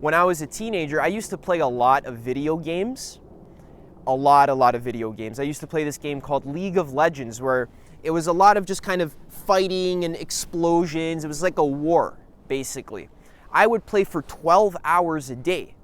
When I was a teenager, I used to play a lot of video games. A lot of video games. I used to play this game called League of Legends, where it was a lot of just kind of fighting and explosions. It was like a war, basically. I would play for 12 hours a day.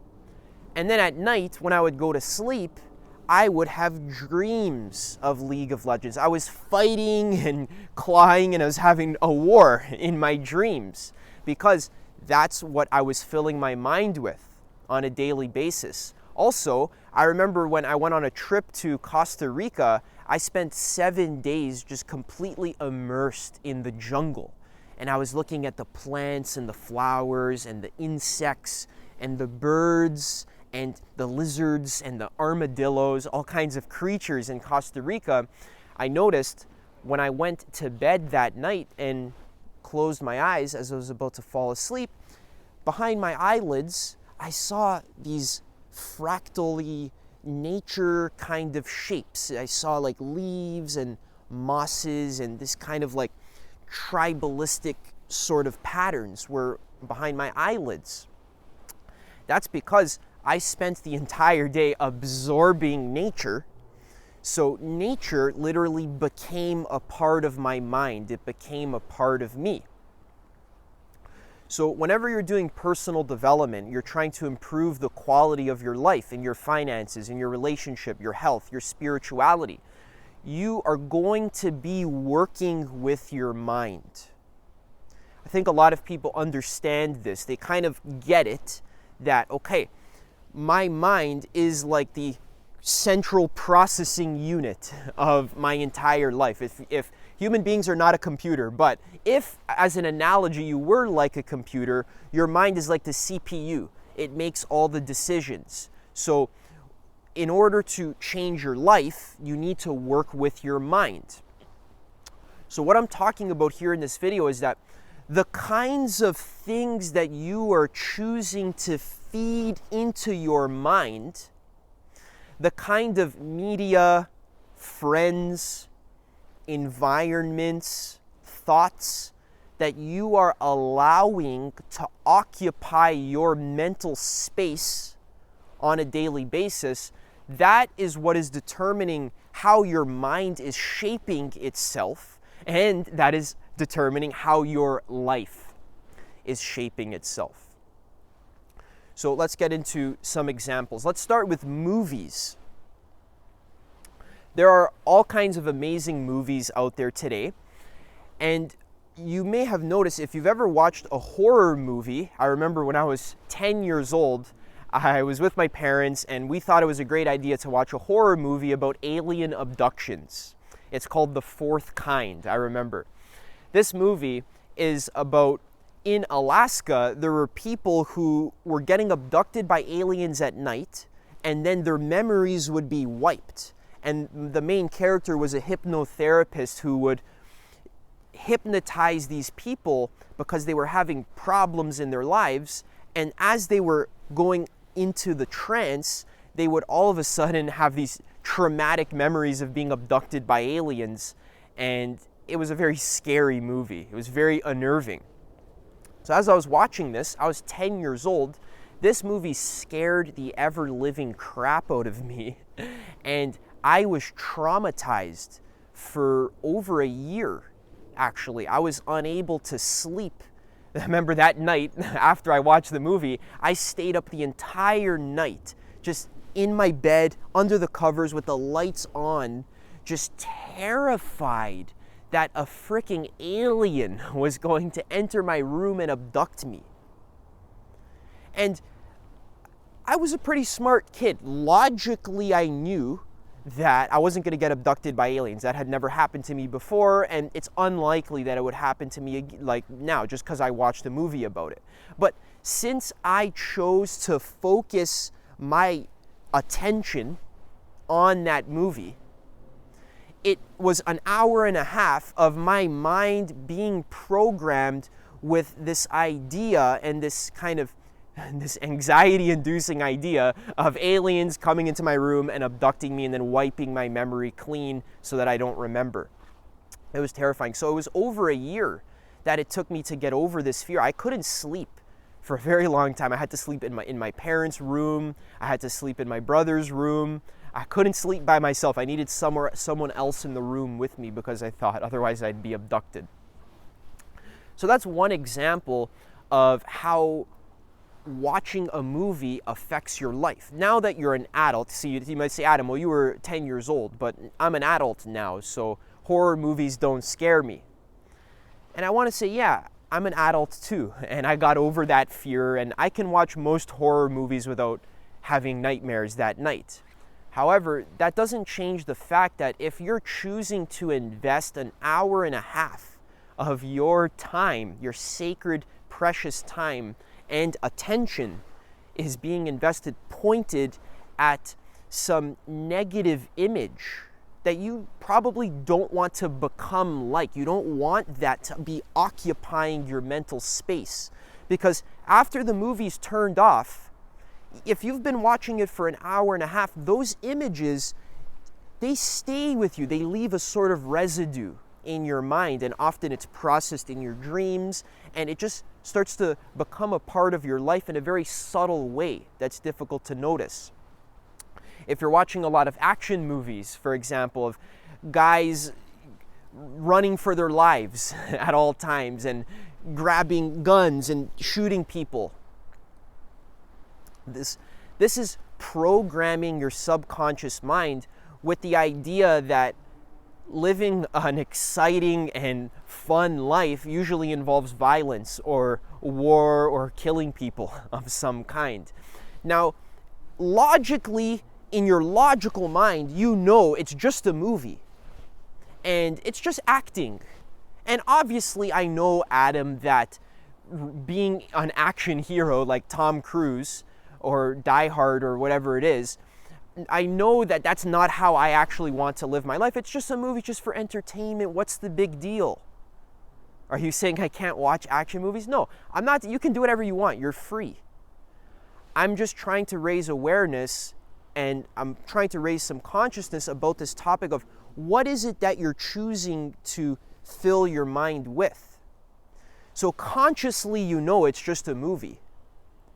And then at night, when I would go to sleep, I would have dreams of League of Legends. I was fighting and clawing, and I was having a war in my dreams because that's what I was filling my mind with on a daily basis. Also, I remember when I went on a trip to Costa Rica, I spent 7 days just completely immersed in the jungle. And I was looking at the plants and the flowers and the insects and the birds and the lizards and the armadillos, all kinds of creatures in Costa Rica. I noticed when I went to bed that night and closed my eyes as I was about to fall asleep, behind my eyelids, I saw these fractally nature kind of shapes. I saw like leaves and mosses and this kind of like tribalistic sort of patterns were behind my eyelids. That's because I spent the entire day absorbing nature. So nature literally became a part of my mind. It became a part of me. So whenever you're doing personal development, you're trying to improve the quality of your life and your finances and your relationship, your health, your spirituality, you are going to be working with your mind. I think a lot of people understand this. They kind of get it that, okay, my mind is like the central processing unit of my entire life. If human beings are not a computer, but if, as an analogy, you were like a computer, your mind is like the CPU. It makes all the decisions. So in order to change your life, you need to work with your mind. So what I'm talking about here in this video is that the kinds of things that you are choosing to feed into your mind, the kind of media, friends, environments, thoughts that you are allowing to occupy your mental space on a daily basis, that is what is determining how your mind is shaping itself, and that is determining how your life is shaping itself. So let's get into some examples. Let's start with movies. There are all kinds of amazing movies out there today, and you may have noticed if you've ever watched a horror movie. I remember when I was 10 years old, I was with my parents and we thought it was a great idea to watch a horror movie about alien abductions. It's called The Fourth Kind, I remember. This movie is about, in Alaska, there were people who were getting abducted by aliens at night, and then their memories would be wiped. And the main character was a hypnotherapist who would hypnotize these people because they were having problems in their lives. And as they were going into the trance, they would all of a sudden have these traumatic memories of being abducted by aliens. And it was a very scary movie. It was very unnerving. So as I was watching this, I was 10 years old. This movie scared the ever-living crap out of me. And I was traumatized for over a year, actually. I was unable to sleep. I remember that night, after I watched the movie, I stayed up the entire night, just in my bed, under the covers with the lights on, just terrified that a freaking alien was going to enter my room and abduct me. And I was a pretty smart kid. Logically, I knew that I wasn't going to get abducted by aliens. That had never happened to me before, and it's unlikely that it would happen to me like now just because I watched a movie about it. But since I chose to focus my attention on that movie, it was an hour and a half of my mind being programmed with this idea and this kind of this anxiety-inducing idea of aliens coming into my room and abducting me and then wiping my memory clean so that I don't remember. It was terrifying. So it was over a year that it took me to get over this fear. I couldn't sleep for a very long time. I had to sleep in my parents' room. I had to sleep in my brother's room. I couldn't sleep by myself. I needed someone else in the room with me because I thought otherwise I'd be abducted. So that's one example of how watching a movie affects your life. Now that you're an adult, see, you might say, Adam, well, you were 10 years old, but I'm an adult now, so horror movies don't scare me. And I want to say, yeah, I'm an adult too, and I got over that fear, and I can watch most horror movies without having nightmares that night. However, that doesn't change the fact that if you're choosing to invest an hour and a half of your time, your sacred, precious time and attention is being invested, pointed at some negative image that you probably don't want to become like. You don't want that to be occupying your mental space. Because after the movie's turned off, if you've been watching it for an hour and a half, those images, they stay with you. They leave a sort of residue in your mind, and often it's processed in your dreams, and it just starts to become a part of your life in a very subtle way that's difficult to notice. If you're watching a lot of action movies, for example, of guys running for their lives at all times and grabbing guns and shooting people, this is programming your subconscious mind with the idea that living an exciting and fun life usually involves violence or war or killing people of some kind. Now, logically, in your logical mind, you know it's just a movie and it's just acting. And obviously, I know, Adam, that being an action hero like Tom Cruise or Die Hard or whatever it is, I know that that's not how I actually want to live my life. It's just a movie, just for entertainment. What's the big deal? Are you saying I can't watch action movies? No, I'm not. You can do whatever you want. You're free. I'm just trying to raise awareness, and I'm trying to raise some consciousness about this topic of what is it that you're choosing to fill your mind with. So consciously, you know it's just a movie.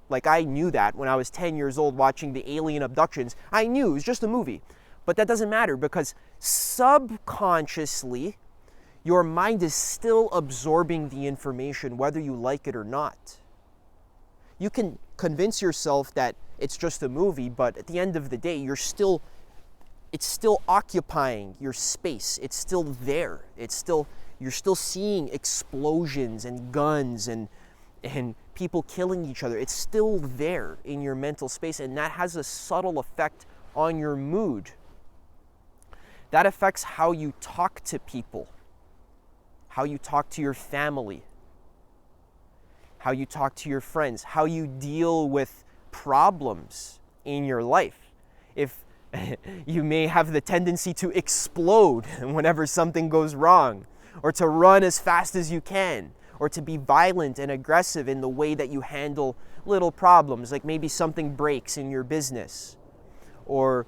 Like, I knew that when I was 10 years old watching the alien abductions. I knew it was just a movie. But that doesn't matter, because subconsciously, your mind is still absorbing the information whether you like it or not. You can convince yourself that it's just a movie, but at the end of the day, it's still occupying your space. It's still there. You're still seeing explosions and guns and people killing each other. It's still there in your mental space, and that has a subtle effect on your mood. That affects how you talk to people, how you talk to your family, how you talk to your friends, how you deal with problems in your life. If you may have the tendency to explode whenever something goes wrong, or to run as fast as you can, or to be violent and aggressive in the way that you handle little problems, like maybe something breaks in your business, or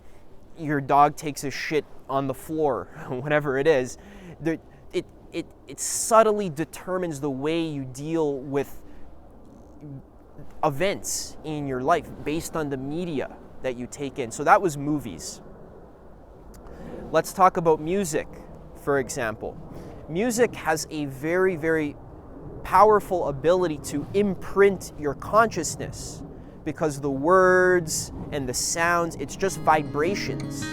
your dog takes a shit on the floor, whatever it is. It subtly determines the way you deal with events in your life based on the media that you take in. So that was movies. Let's talk about music, for example. Music has a very, very powerful ability to imprint your consciousness, because the words and the sounds, it's just vibrations.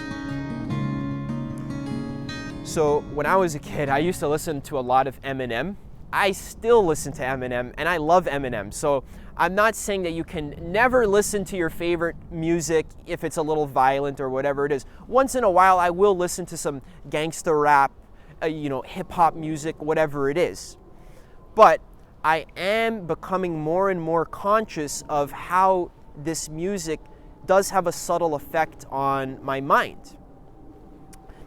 So when I was a kid, I used to listen to a lot of Eminem. I still listen to Eminem, and I love Eminem. So I'm not saying that you can never listen to your favorite music if it's a little violent or whatever it is. Once in a while, I will listen to some gangster rap, hip-hop music, whatever it is. But I am becoming more and more conscious of how this music does have a subtle effect on my mind.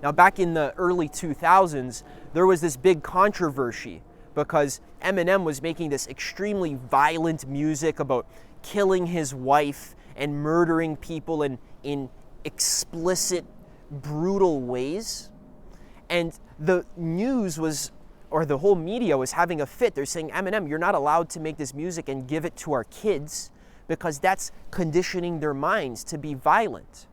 Now, back in the early 2000s, there was this big controversy because Eminem was making this extremely violent music about killing his wife and murdering people in explicit, brutal ways. And the news was or the whole media was having a fit. They're saying, Eminem, you're not allowed to make this music and give it to our kids because that's conditioning their minds to be violent.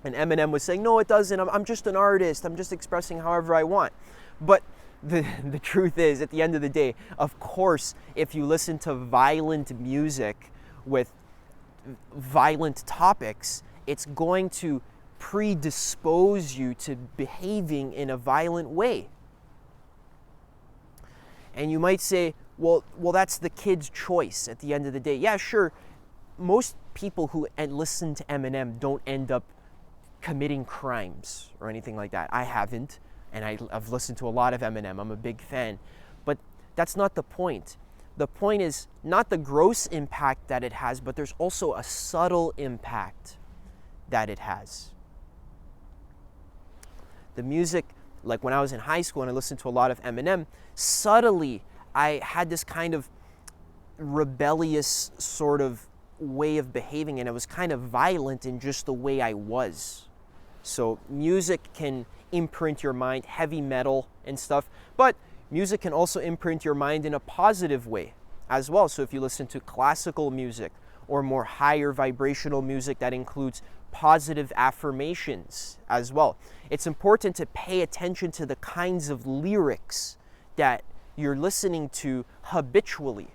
And Eminem was saying, no, it doesn't. I'm just an artist. I'm just expressing however I want. But the truth is, at the end of the day, of course, if you listen to violent music with violent topics, it's going to predispose you to behaving in a violent way. And you might say, well, that's the kid's choice at the end of the day. Yeah, sure. Most people who listen to Eminem don't end up committing crimes or anything like that. I haven't, and I've listened to a lot of Eminem. I'm a big fan. But that's not the point. The point is not the gross impact that it has, but there's also a subtle impact that it has. The music, like when I was in high school and I listened to a lot of Eminem, subtly I had this kind of rebellious sort of way of behaving, and it was kind of violent in just the way I was. So music can imprint your mind, heavy metal and stuff, but music can also imprint your mind in a positive way as well. So if you listen to classical music or more higher vibrational music that includes positive affirmations as well, it's important to pay attention to the kinds of lyrics that you're listening to habitually.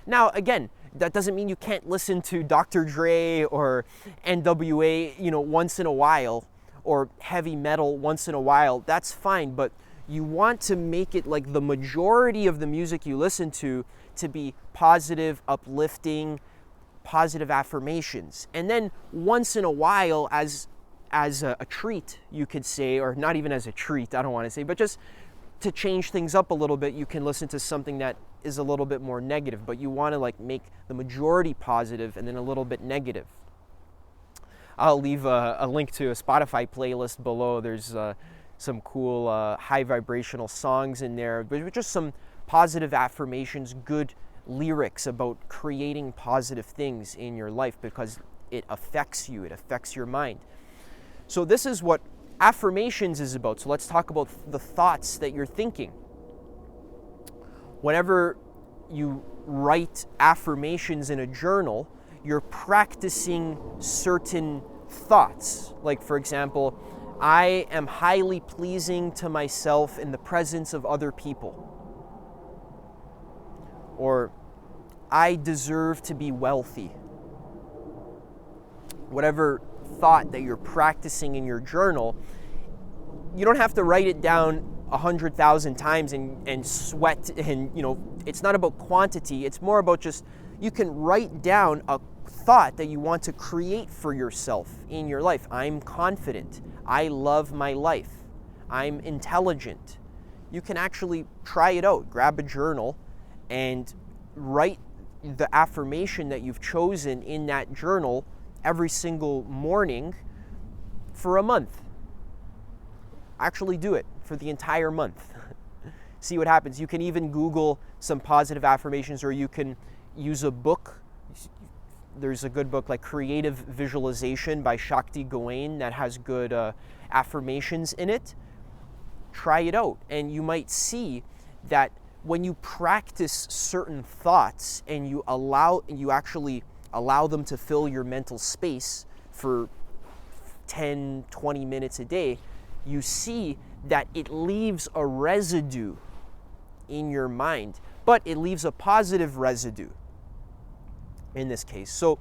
Now, again, that doesn't mean you can't listen to Dr. Dre or NWA, once in a while, or heavy metal once in a while. That's fine, but you want to make it like the majority of the music you listen to be positive, uplifting, positive affirmations. And then once in a while, as a treat, you could say, or not even as a treat, I don't want to say, but just to change things up a little bit, you can listen to something that is a little bit more negative, but you want to make the majority positive and then a little bit negative. I'll leave a link to a Spotify playlist below. There's some cool high vibrational songs in there, but just some positive affirmations, good lyrics about creating positive things in your life because it affects you, it affects your mind. So this is what affirmations is about. So let's talk about the thoughts that you're thinking. Whenever you write affirmations in a journal, you're practicing certain thoughts. Like, for example, I am highly pleasing to myself in the presence of other people. Or, I deserve to be wealthy. Whatever thought that you're practicing in your journal, you don't have to write it down 100,000 times and sweat, and it's not about quantity, it's more about just, you can write down a thought that you want to create for yourself in your life. I'm confident. I love my life. I'm intelligent. You can actually try it out. Grab a journal and write the affirmation that you've chosen in that journal every single morning for a month. Actually do it for the entire month. See what happens. You can even Google some positive affirmations, or you can use a book. There's a good book like Creative Visualization by Shakti Gawain that has good affirmations in it. Try it out, and you might see that when you practice certain thoughts and you actually allow them to fill your mental space for 10, 20 minutes a day, you see that it leaves a residue in your mind, but it leaves a positive residue in this case. So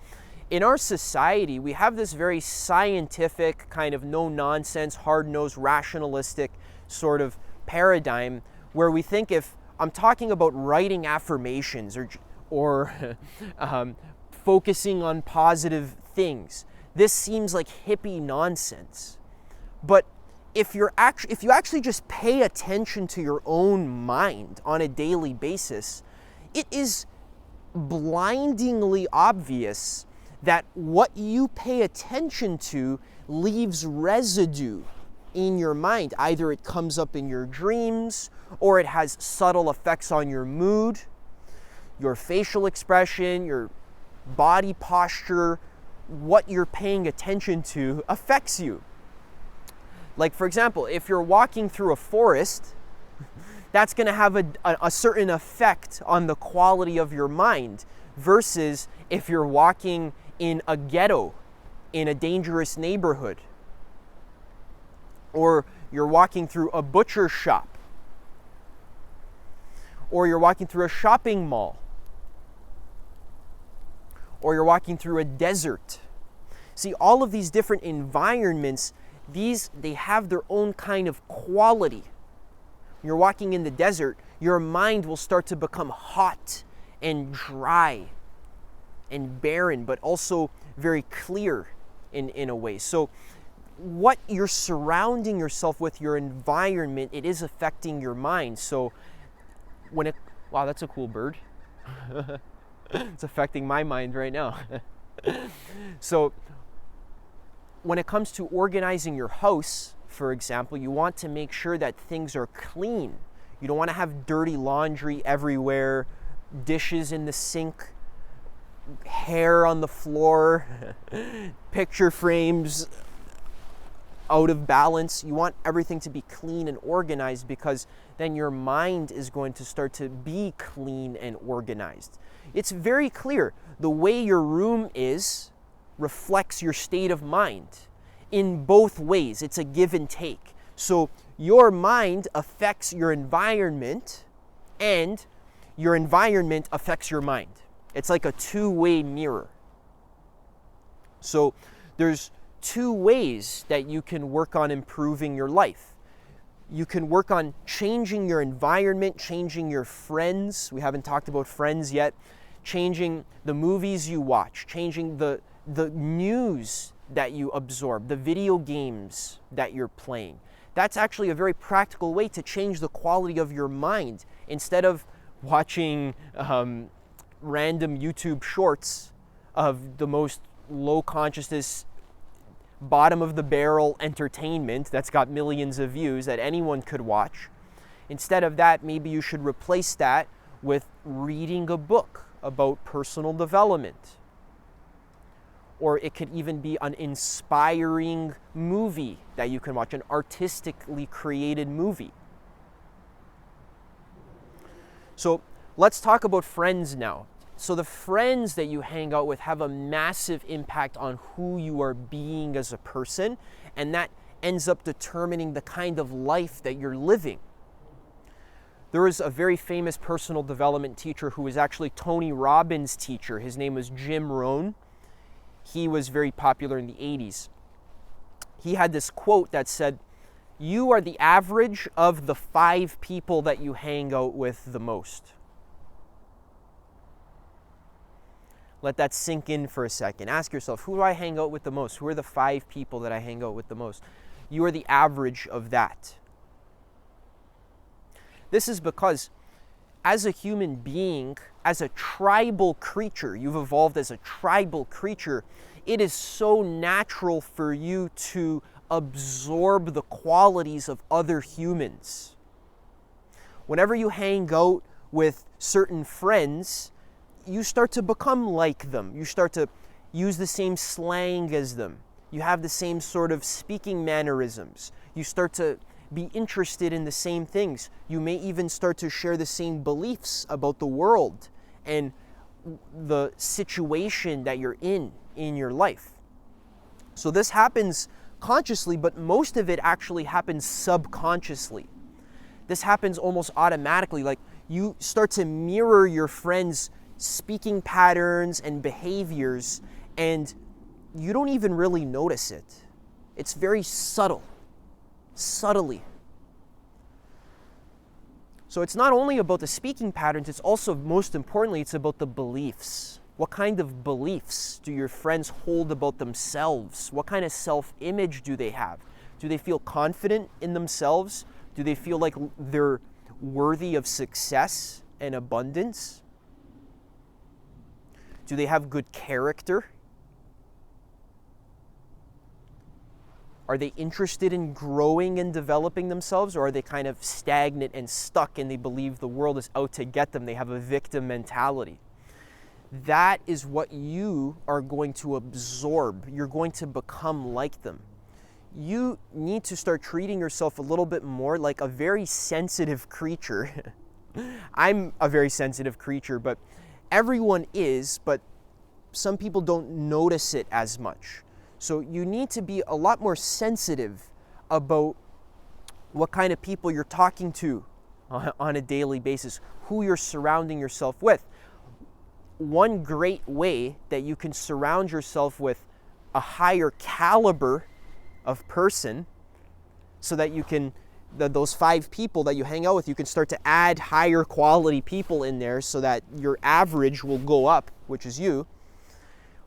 in our society, we have this very scientific, kind of no-nonsense, hard-nosed, rationalistic sort of paradigm where we think if I'm talking about writing affirmations or focusing on positive things, this seems like hippie nonsense. But if you actually just pay attention to your own mind on a daily basis, it is blindingly obvious that what you pay attention to leaves residue in your mind. Either it comes up in your dreams, or it has subtle effects on your mood, your facial expression, your body posture. What you're paying attention to affects you. Like, for example, if you're walking through a forest That's going to have a certain effect on the quality of your mind versus if you're walking in a ghetto, in a dangerous neighborhood, or you're walking through a butcher shop, or you're walking through a shopping mall, or you're walking through a desert. See, all of these different environments, they have their own kind of quality. When you're walking in the desert, your mind will start to become hot and dry and barren, but also very clear in a way. So what you're surrounding yourself with, your environment, it is affecting your mind. So wow, that's a cool bird. It's affecting my mind right now. So when it comes to organizing your house, for example, you want to make sure that things are clean. You don't want to have dirty laundry everywhere, dishes in the sink, hair on the floor, picture frames out of balance. You want everything to be clean and organized, because then your mind is going to start to be clean and organized. It's very clear. The way your room is reflects your state of mind in both ways. It's a give and take. So your mind affects your environment, and your environment affects your mind. It's like a two-way mirror. So there's two ways that you can work on improving your life. You can work on changing your environment, changing your friends. We haven't talked about friends yet. Changing the movies you watch, changing the news that you absorb, the video games that you're playing. That's actually a very practical way to change the quality of your mind. Instead of watching random YouTube shorts of the most low consciousness, bottom of the barrel entertainment that's got millions of views that anyone could watch. Instead of that, maybe you should replace that with reading a book about personal development. Or it could even be an inspiring movie that you can watch, an artistically created movie. So let's talk about friends now. So the friends that you hang out with have a massive impact on who you are being as a person, and that ends up determining the kind of life that you're living. There was a very famous personal development teacher who was actually Tony Robbins' teacher. His name was Jim Rohn. He was very popular in the 80s. He had this quote that said, "You are the average of the 5 people that you hang out with the most." Let that sink in for a second. Ask yourself, who do I hang out with the most? Who are the 5 people that I hang out with the most? You are the average of that. This is because as a human being, as a tribal creature, you've evolved as a tribal creature, it is so natural for you to absorb the qualities of other humans. Whenever you hang out with certain friends, you start to become like them. You start to use the same slang as them. You have the same sort of speaking mannerisms. You start to be interested in the same things. You may even start to share the same beliefs about the world and the situation that you're in your life. So this happens consciously, but most of it actually happens subconsciously. This happens almost automatically. Like, you start to mirror your friends' speaking patterns and behaviors, and you don't even really notice it. It's very subtly. So it's not only about the speaking patterns, it's also, most importantly, it's about the beliefs. What kind of beliefs do your friends hold about themselves? What kind of self-image do they have? Do they feel confident in themselves? Do they feel like they're worthy of success and abundance? Do they have good character? Are they interested in growing and developing themselves, or are they kind of stagnant and stuck and they believe the world is out to get them? They have a victim mentality. That is what you are going to absorb. You're going to become like them. you need to start treating yourself a little bit more like a very sensitive creature. I'm a very sensitive creature, but everyone is, but some people don't notice it as much. So you need to be a lot more sensitive about what kind of people you're talking to on a daily basis, who you're surrounding yourself with. One great way that you can surround yourself with a higher caliber of person, so that you can, those 5 people that you hang out with, you can start to add higher quality people in there so that your average will go up, which is you.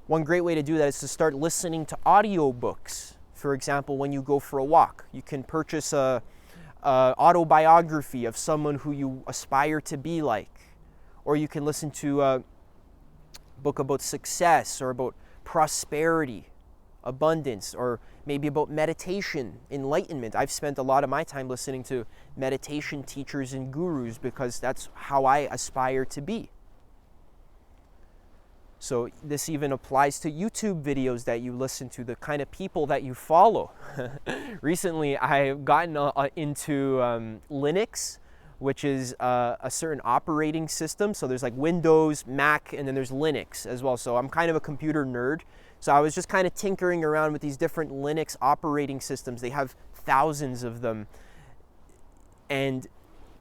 One great way to do that is to start listening to audiobooks. For example, when you go for a walk, you can purchase a autobiography of someone who you aspire to be like, or you can listen to a book about success or about prosperity, abundance, or maybe about meditation, enlightenment. I've spent a lot of my time listening to meditation teachers and gurus because that's how I aspire to be. So this even applies to YouTube videos that you listen to, the kind of people that you follow. Recently, I've gotten into Linux, which is a certain operating system. So there's like Windows, Mac, and then there's Linux as well. So I'm kind of a computer nerd. So I was just kind of tinkering around with these different Linux operating systems. They have thousands of them. And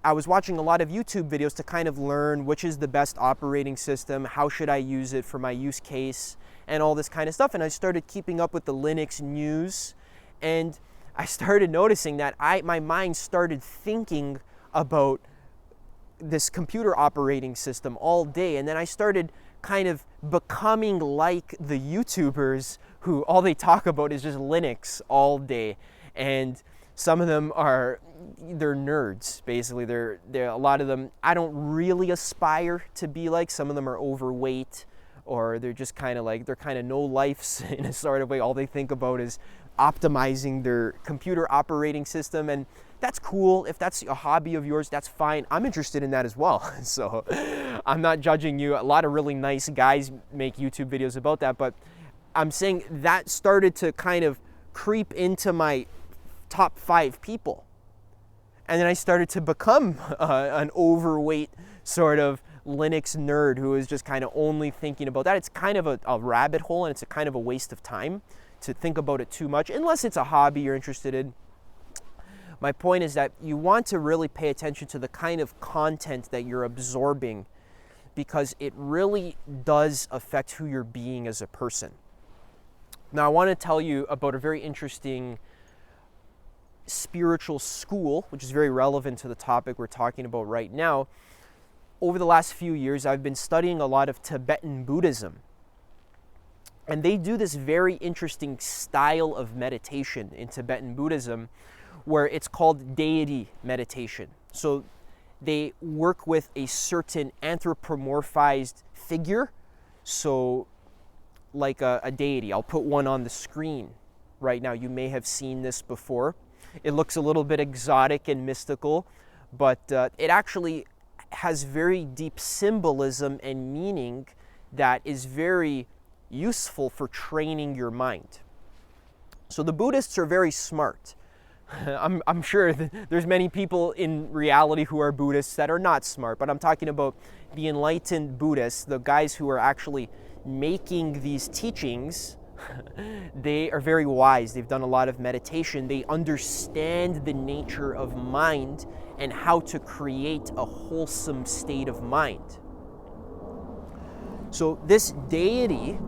I was watching a lot of YouTube videos to kind of learn which is the best operating system, how should I use it for my use case, and all this kind of stuff. And I started keeping up with the Linux news, and I started noticing that my mind started thinking about this computer operating system all day. And then I started kind of becoming like the YouTubers who all they talk about is just Linux all day. And some of them they're nerds, basically. They're a lot of them I don't really aspire to be like. Some of them are overweight, or they're just kind of like, they're kind of no-lifes in a sort of way. All they think about is optimizing their computer operating system, and that's cool. If that's a hobby of yours, that's fine. I'm interested in that as well. So I'm not judging you. A lot of really nice guys make YouTube videos about that, but I'm saying that started to kind of creep into my top 5 people. And then I started to become an overweight sort of Linux nerd who is just kind of only thinking about that. It's kind of a rabbit hole, and it's a kind of a waste of time to think about it too much, unless it's a hobby you're interested in. My point is that you want to really pay attention to the kind of content that you're absorbing, because it really does affect who you're being as a person. Now, I want to tell you about a very interesting spiritual school, which is very relevant to the topic we're talking about right now. Over the last few years, I've been studying a lot of Tibetan Buddhism. And they do this very interesting style of meditation in Tibetan Buddhism, where it's called deity meditation. So they work with a certain anthropomorphized figure, so like a deity. I'll put one on the screen right now. You may have seen this before. It looks a little bit exotic and mystical, but it actually has very deep symbolism and meaning that is very useful for training your mind. So the Buddhists are very smart. I'm sure there's many people in reality who are Buddhists that are not smart, but I'm talking about the enlightened Buddhists, the guys who are actually making these teachings. They are very wise. They've done a lot of meditation. They understand the nature of mind and how to create a wholesome state of mind. So this deity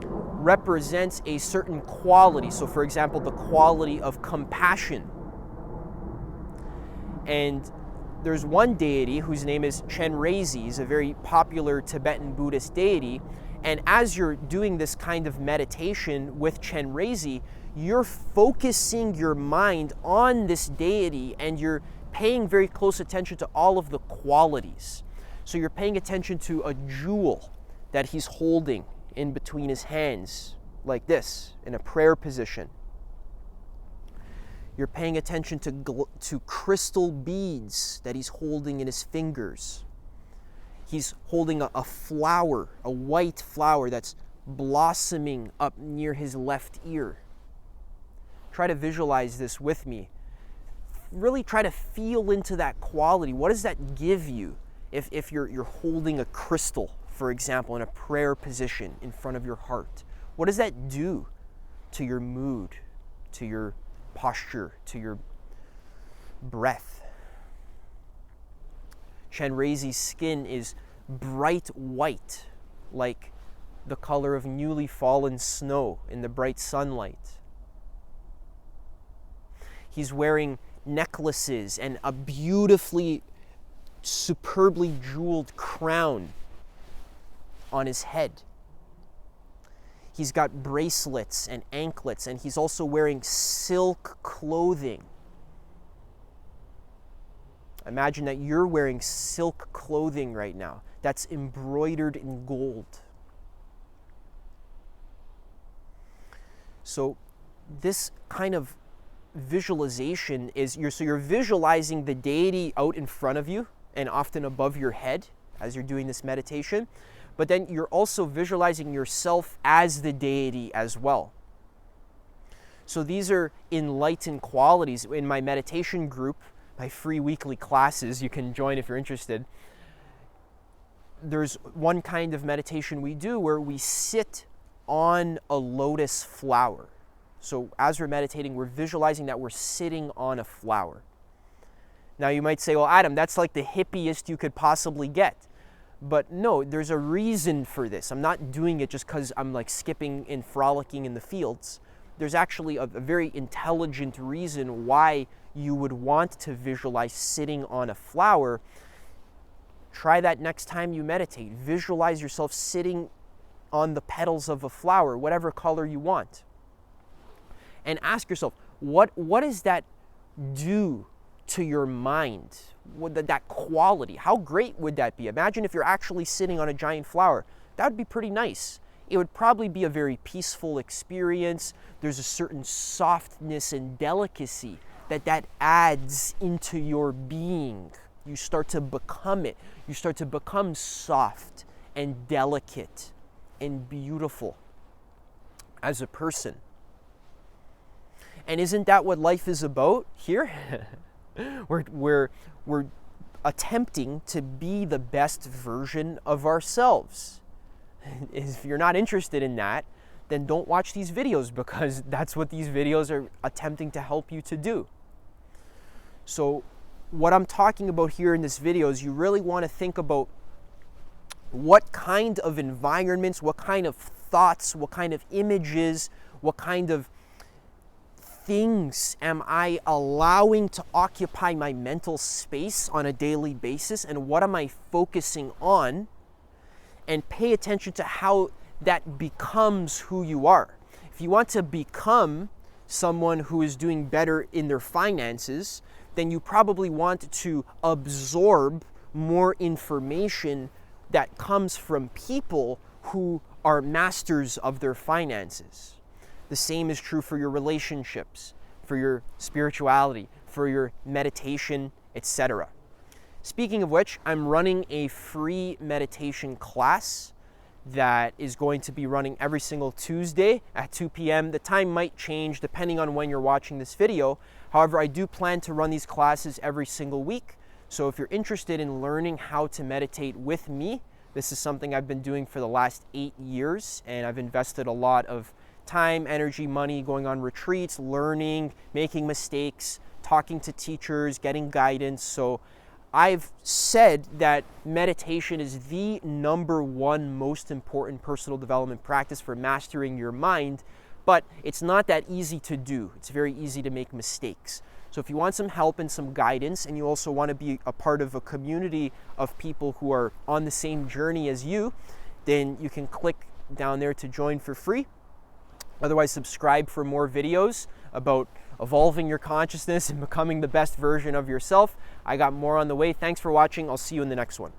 represents a certain quality. So for example, the quality of compassion. And there's one deity whose name is Chenrezig. He's a very popular Tibetan Buddhist deity. And as you're doing this kind of meditation with Chenrezig, you're focusing your mind on this deity, and you're paying very close attention to all of the qualities. So you're paying attention to a jewel that he's holding in between his hands, like this, in a prayer position. You're paying attention to crystal beads that he's holding in his fingers. He's holding a flower, a white flower that's blossoming up near his left ear. try to visualize this with me. Really try to feel into that quality. What does that give you if you're holding a crystal, for example, in a prayer position in front of your heart? What does that do to your mood, to your posture, to your breath? Chenrezi's skin is bright white, like the color of newly fallen snow in the bright sunlight. He's wearing necklaces and a beautifully, superbly jeweled crown on his head. He's got bracelets and anklets, and he's also wearing silk clothing. Imagine that you're wearing silk clothing right now that's embroidered in gold. So this kind of visualization is, you're visualizing the deity out in front of you and often above your head as you're doing this meditation, but then you're also visualizing yourself as the deity as well. So these are enlightened qualities. In my meditation group, my free weekly classes, you can join if you're interested, there's one kind of meditation we do where we sit on a lotus flower. So as we're meditating, we're visualizing that we're sitting on a flower. Now you might say, well, Adam, that's like the hippiest you could possibly get. But no, there's a reason for this. I'm not doing it just because I'm like skipping and frolicking in the fields. There's actually a very intelligent reason why you would want to visualize sitting on a flower. Try that next time you meditate. Visualize yourself sitting on the petals of a flower, whatever color you want. And ask yourself, what does that do to your mind? That quality, how great would that be? Imagine if you're actually sitting on a giant flower. That would be pretty nice. It would probably be a very peaceful experience. There's a certain softness and delicacy that adds into your being. You start to become it. You start to become soft and delicate and beautiful as a person. And isn't that what life is about here? We're attempting to be the best version of ourselves. If you're not interested in that, then don't watch these videos, because that's what these videos are attempting to help you to do. So what I'm talking about here in this video is you really want to think about what kind of environments, what kind of thoughts, what kind of images, what kind of things am I allowing to occupy my mental space on a daily basis, and what am I focusing on, and pay attention to how that becomes who you are. If you want to become someone who is doing better in their finances, then you probably want to absorb more information that comes from people who are masters of their finances. The same is true for your relationships, for your spirituality, for your meditation, etc. Speaking of which, I'm running a free meditation class that is going to be running every single Tuesday at 2 p.m. The time might change depending on when you're watching this video. However, I do plan to run these classes every single week. So if you're interested in learning how to meditate with me, this is something I've been doing for the last 8 years, and I've invested a lot of time, energy, money going on retreats, learning, making mistakes, talking to teachers, getting guidance. So I've said that meditation is the #1 most important personal development practice for mastering your mind, but it's not that easy to do. It's very easy to make mistakes. So if you want some help and some guidance, and you also want to be a part of a community of people who are on the same journey as you, then you can click down there to join for free. Otherwise, subscribe for more videos about evolving your consciousness and becoming the best version of yourself. I got more on the way. Thanks for watching. I'll see you in the next one.